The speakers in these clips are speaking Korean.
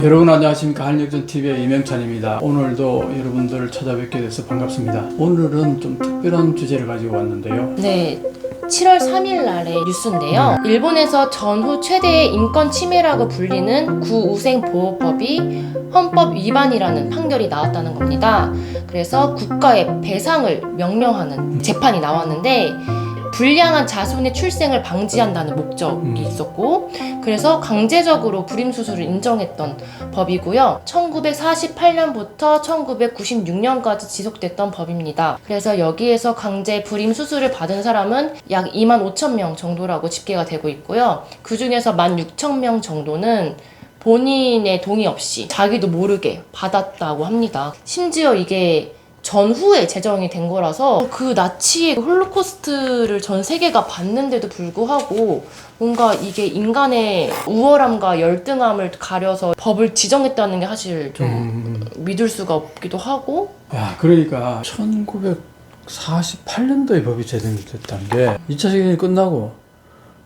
여러분 안녕하십니까. 한일역전TV의 이명찬입니다. 오늘도 여러분들을 찾아뵙게 돼서 반갑습니다. 오늘은 좀 특별한 주제를 가지고 왔는데요. 네, 7월 3일 날의 뉴스인데요. 일본에서 전후 최대의 인권 침해라고 불리는 구우생보호법이 헌법 위반이라는 판결이 나왔다는 겁니다. 그래서 국가에 배상을 명령하는 재판이 나왔는데 불량한 자손의 출생을 방지한다는 목적이 있었고, 그래서 강제적으로 불임수술을 인정했던 법이고요. 1948년부터 1996년까지 지속됐던 법입니다. 그래서 여기에서 강제 불임수술을 받은 사람은 약 2만 5천 명 정도라고 집계가 되고 있고요. 그 중에서 1만 6천 명 정도는 본인의 동의 없이 자기도 모르게 받았다고 합니다. 심지어 이게 전후에 제정이 된 거라서 그 나치의 홀로코스트를 전 세계가 봤는데도 불구하고 뭔가 이게 인간의 우월함과 열등함을 가려서 법을 지정했다는 게 사실 좀 믿을 수가 없기도 하고. 야, 그러니까 1948년도에 법이 제정됐다는 게 2차 세계대전이 끝나고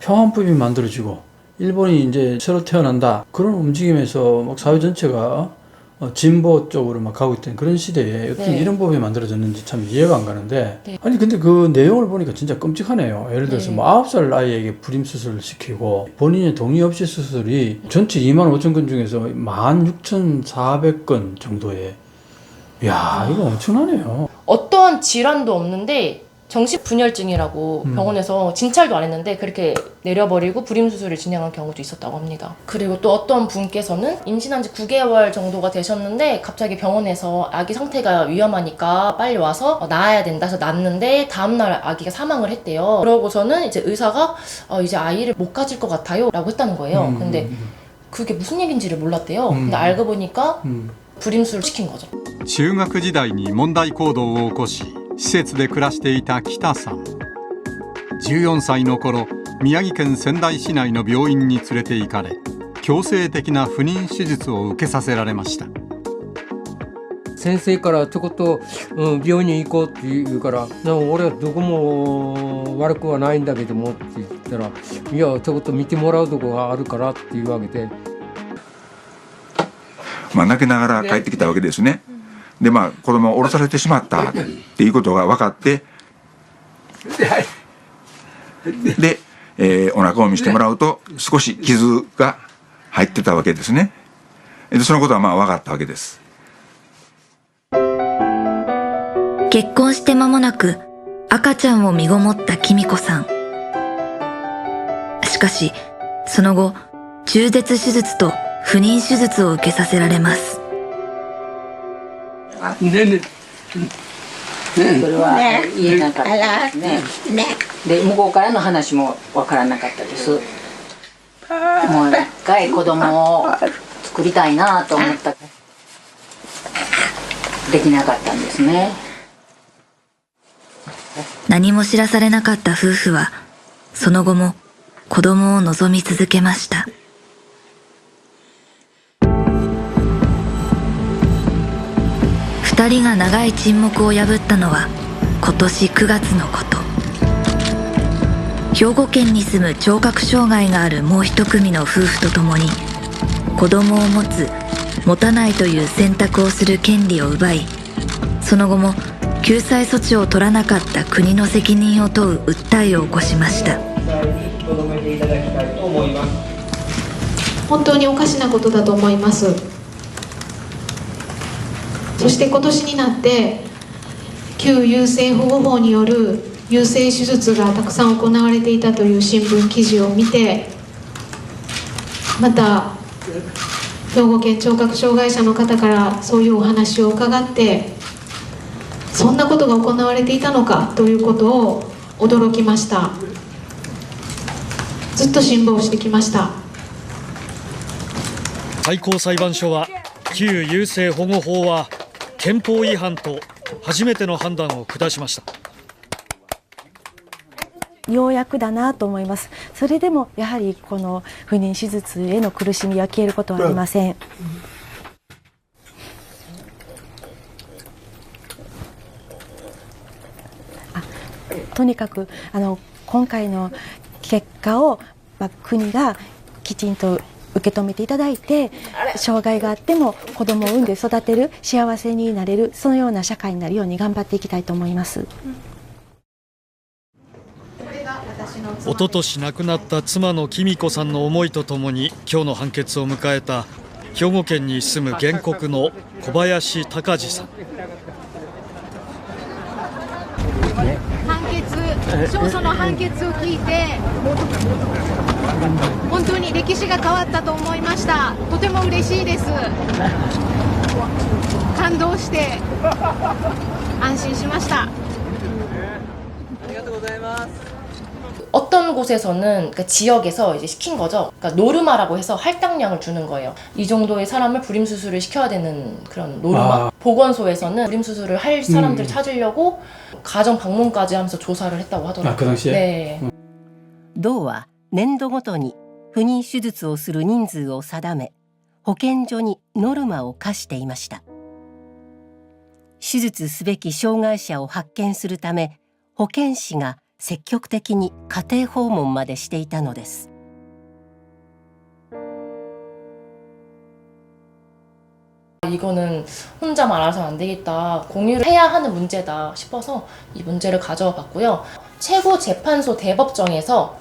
평화헌법이 만들어지고 일본이 이제 새로 태어난다, 그런 움직임에서 막 사회 전체가 진보 쪽으로 막 가고 있던 그런 시대에 어떻게 이런 법이 만들어졌는지 참 이해가 안 가는데, 아니 근데 그 내용을 보니까 진짜 끔찍하네요. 예를 들어서 뭐 9살 아이에게 불임수술을 시키고 본인의 동의 없이 수술이 전체 2만 5천 건 중에서 16,400건 정도에, 이야 이거 엄청나네요. 어떠한 질환도 없는데 정신분열증이라고 병원에서 진찰도 안 했는데 그렇게 내려버리고 불임수술을 진행한 경우도 있었다고 합니다. 그리고 또 어떤 분께서는 임신한 지 9개월 정도가 되셨는데 갑자기 병원에서 아기 상태가 위험하니까 빨리 와서 낳아야 된다 해서 낳았는데 다음날 아기가 사망을 했대요. 그러고서는 이제 의사가 이제 아이를 못 가질 것 같아요 라고 했다는 거예요. 근데 그게 무슨 얘기인지를 몰랐대요. 근데 알고 보니까 불임수를 시킨 거죠. 中学時代に問題行動を起こし施設で暮らしていた北さん。14歳の頃、宮城県仙台市内の病院に連れて行かれ、強制的な不妊手術を受けさせられました。先生からちょこっと、病院に行こうって言うから「俺はどこも悪くはないんだけども」って言ったら「いやちょこっと見てもらうとこがあるから」っていうわけで、泣きながら帰ってきたわけですね。で子供を降ろされてしまったっていうことが分かって、で、お腹を見せてもらうと少し傷が入ってたわけですね。でそのことは分かったわけです。結婚して間もなく赤ちゃんを身ごもったきみこさん。しかしその後中絶手術と不妊手術を受けさせられます。それは言えなかったですね。で向こうからの話もわからなかったです。もう一回子供を作りたいなと思ったけどできなかったんですね。何も知らされなかった夫婦はその後も子供を望み続けました。二人が長い沈黙を破ったのは今年9月のこと。兵庫県に住む聴覚障害があるもう一組の夫婦と共に子供を持つ持たないという選択をする権利を奪い、その後も救済措置を取らなかった国の責任を問う訴えを起こしました。本当におかしなことだと思います。そして今年になって旧優生保護法による優生手術がたくさん行われていたという新聞記事を見て、また兵庫県聴覚障害者の方からそういうお話を伺って、そんなことが行われていたのかということを驚きました。ずっと辛抱してきました。最高裁判所は旧優生保護法は憲法違反と初めての判断を下しました。ようやくだなと思います。それでもやはりこの不妊手術への苦しみは消えることはありません。とにかく今回の結果を、国がきちんと受け止めていただいて、障害があっても子供を産んで育てる、幸せになれる、そのような社会になるように頑張っていきたいと思います。一昨年亡くなった妻の紀美子さんの思いとともに今日の判決を迎えた兵庫県に住む原告の小林隆二さん。勝訴の判決を聞いて本当に歴史が変わったと思いました。とても嬉しいです。感動して安心しました。 어떤 곳에서는 그러니까 지역에서 이제 시킨 거죠. 그러니까 노르마라고 해서 할당량을 주는 거예요. 이 정도의 사람을 불임 수술을 시켜야 되는 그런 노르마. 보건소에서는 불임 수술을 할 사람들을 찾으려고 가정 방문까지 하면서 조사를 했다고 하더라고요. 그 당시에? 네. 道は年度ごとに不妊手術をする人数を定め、保健所にノルマを課していました。手術すべき障害者を発見するため、保健師が積極的に家庭訪問までしていたのです。 이거는 혼자만 알아서는 안 되겠다, 공유를 해야 하는 문제다 싶어서 이 문제를 가져와 봤고요. 최고재판소 대법정에서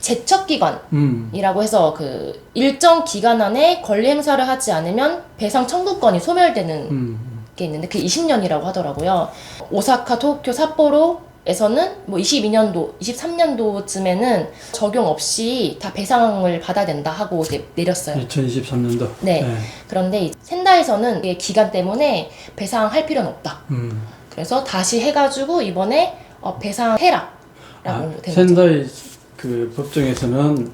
제척기관이라고 해서 그 일정 기간 안에 권리 행사를 하지 않으면 배상 청구권이 소멸되는 게 있는데 그게 20년이라고 하더라고요. 오사카, 도쿄, 삿포로에서는 뭐 22년도, 23년도쯤에는 적용 없이 다 배상을 받아야 된다 하고 이제 내렸어요. 2023년도. 네. 그런데 센다이에서는 이게 기간 때문에 배상할 필요는 없다. 그래서 다시 해가지고 이번에 배상해라 라고 된 거죠. 센다이 그 법정에서는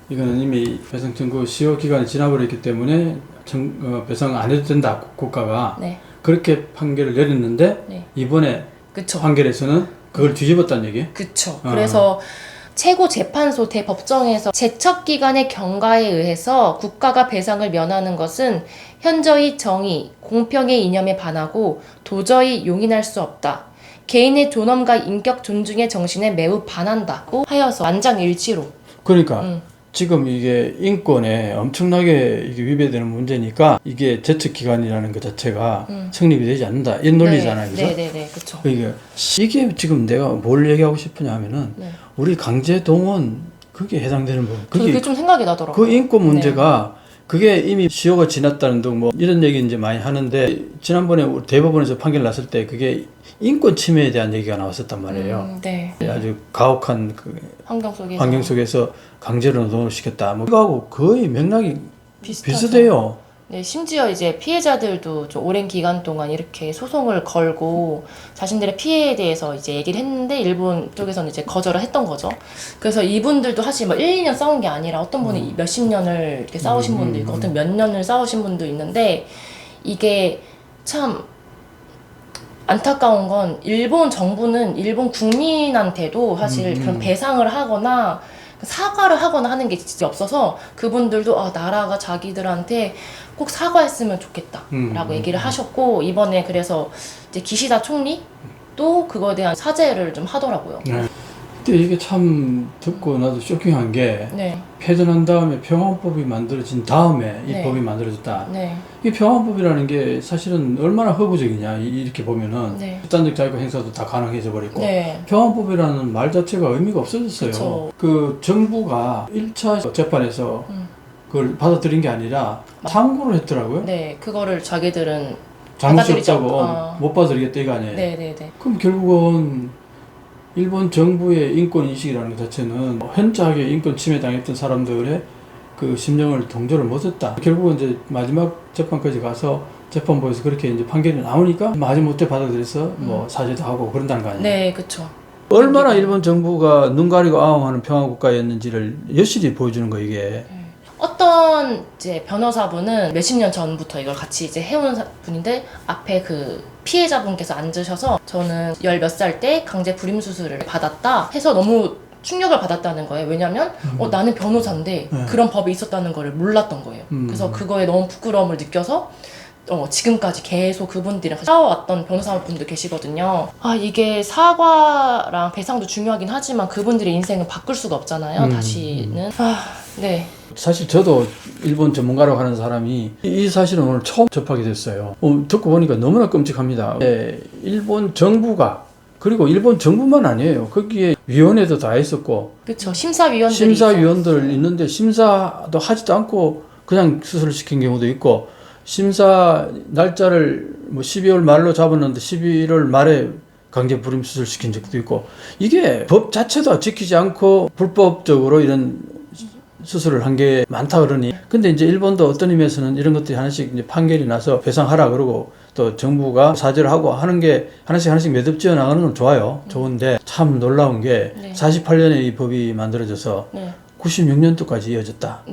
이거는 이미 배상 청구 시효 기간이 지나버렸기 때문에 배상 안 해도 된다, 국가가. 네. 그렇게 판결을 내렸는데 네. 이번에 그쵸. 판결에서는 그걸 뒤집었다는 얘기예요? 그쵸. 그래서 최고재판소 대법정에서 제척기관의 경과에 의해서 국가가 배상을 면하는 것은 현저히 정의, 공평의 이념에 반하고 도저히 용인할 수 없다. 개인의 존엄과 인격 존중의 정신에 매우 반한다고 하여서 만장일치로. 그러니까 지금 이게 인권에 엄청나게 이게 위배되는 문제니까 이게 제척기관이라는 것 자체가 성립이 되지 않는다, 이런 논리잖아요. 그죠? 네네네, 그쵸. 이게 지금 내가 뭘 얘기하고 싶으냐 하면은 네. 우리 강제동원 그게 해당되는 부분. 그게 좀 생각이 나더라고요. 그 인권 문제가 그게 이미 시효가 지났다는 등 뭐 이런 얘기 이제 많이 하는데, 지난번에 대법원에서 판결 났을 때 그게 인권 침해에 대한 얘기가 나왔었단 말이에요. 네. 아주 가혹한 그 환경 속에서 강제로 노동을 시켰다. 뭐 이거하고 거의 맥락이 비슷해요. 네, 심지어 이제 피해자들도 좀 오랜 기간 동안 이렇게 소송을 걸고 자신들의 피해에 대해서 이제 얘기를 했는데 일본 쪽에서는 이제 거절을 했던 거죠. 그래서 이분들도 사실 뭐 1, 2년 싸운 게 아니라 어떤 분이 몇십 년을 이렇게 싸우신 분도 있고 어떤 몇 년을 싸우신 분도 있는데, 이게 참 안타까운 건 일본 정부는 일본 국민한테도 사실 그런 배상을 하거나 사과를 하거나 하는 게 진짜 없어서 그분들도 나라가 자기들한테 꼭 사과했으면 좋겠다 라고 얘기를 하셨고, 이번에 그래서 이제 기시다 총리도 그거에 대한 사죄를 좀 하더라고요. 네. 근데 이게 참 듣고 나도 쇼킹한 게, 네. 폐전한 다음에 평화헌법이 만들어진 다음에 이 네. 법이 만들어졌다. 네. 이 평화헌법이라는 게 사실은 얼마나 허구적이냐, 이렇게 보면은 네. 집단적 자유과 행사도 다 가능해져 버리고, 네. 평화헌법이라는 말 자체가 의미가 없어졌어요. 그쵸. 그 정부가 1차 재판에서 그걸 받아들인 게 아니라 상고를 했더라고요. 네, 그거를 자기들은 잘못이 받아들이지 없다고 않고. 못 받아들이겠다 이거 아니에요. 네네네. 그럼 결국은 일본 정부의 인권 인식이라는 것 자체는 현저하게 인권 침해 당했던 사람들의 그 심정을 동조를 못했다. 결국은 이제 마지막 재판까지 가서 재판부에서 그렇게 이제 판결이 나오니까 마지못해 받아들여서 뭐 사죄도 하고 그런다는 거 아니에요. 네, 그쵸. 얼마나 일본 정부가 눈 가리고 아웅하는 평화국가였는지를 여실히 보여주는 거 이게. 어떤 이제 변호사분은 몇십 년 전부터 이걸 같이 이제 해온 분인데, 앞에 그 피해자분께서 앉으셔서 저는 10몇 살 때 강제 불임 수술을 받았다 해서 너무 충격을 받았다는 거예요. 왜냐면 나는 변호사인데 그런 법이 있었다는 거를 몰랐던 거예요. 그래서 그거에 너무 부끄러움을 느껴서 지금까지 계속 그분들이랑 싸워왔던 변호사분도 계시거든요. 이게 사과랑 배상도 중요하긴 하지만 그분들의 인생은 바꿀 수가 없잖아요. 다시는. 네. 사실 저도 일본 전문가라고 하는 사람이 이 사실은 오늘 처음 접하게 됐어요. 듣고 보니까 너무나 끔찍합니다. 일본 정부가, 그리고 일본 정부만 아니에요. 거기에 위원회도 다 있었고, 그렇죠. 심사위원들 있는데 심사도 하지도 않고 그냥 수술을 시킨 경우도 있고, 심사 날짜를 뭐 12월 말로 잡았는데 11월 말에 강제 불임 수술 시킨 적도 있고, 이게 법 자체도 지키지 않고 불법적으로 이런 수술을 한 게 많다 그러니. 근데 이제 일본도 어떤 의미에서는 이런 것들이 하나씩 이제 판결이 나서 배상하라 그러고 또 정부가 사죄를 하고 하는 게 하나씩 매듭지어 나가는 건 좋아요. 좋은데 참 놀라운 게 48년에 이 법이 만들어져서 96년도까지 이어졌다.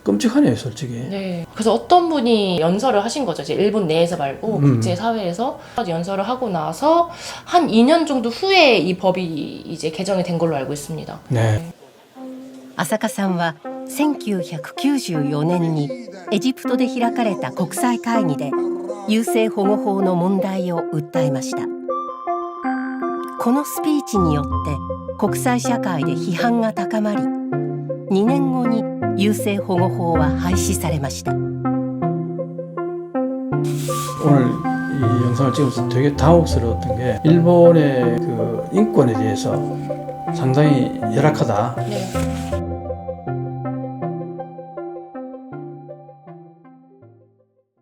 끔찍하네요, 솔직히. 네. 그래서 어떤 분이 연설을 하신 거죠. 이제 일본 내에서 말고 국제사회에서 연설을 하고 나서 한 2년 정도 후에 이 법이 이제 개정이 된 걸로 알고 있습니다. 네. 浅香さんは1994年にエジプトで開かれた国際会議で優生保護法の問題を訴えました。このスピーチによって国際社会で批判が高まり、2年後に優生保護法は廃止されました。 오늘 이 영상을 찍으면서 되게 당혹스러웠던 게 일본의 그 인권에 대해서 상당히 열악하다.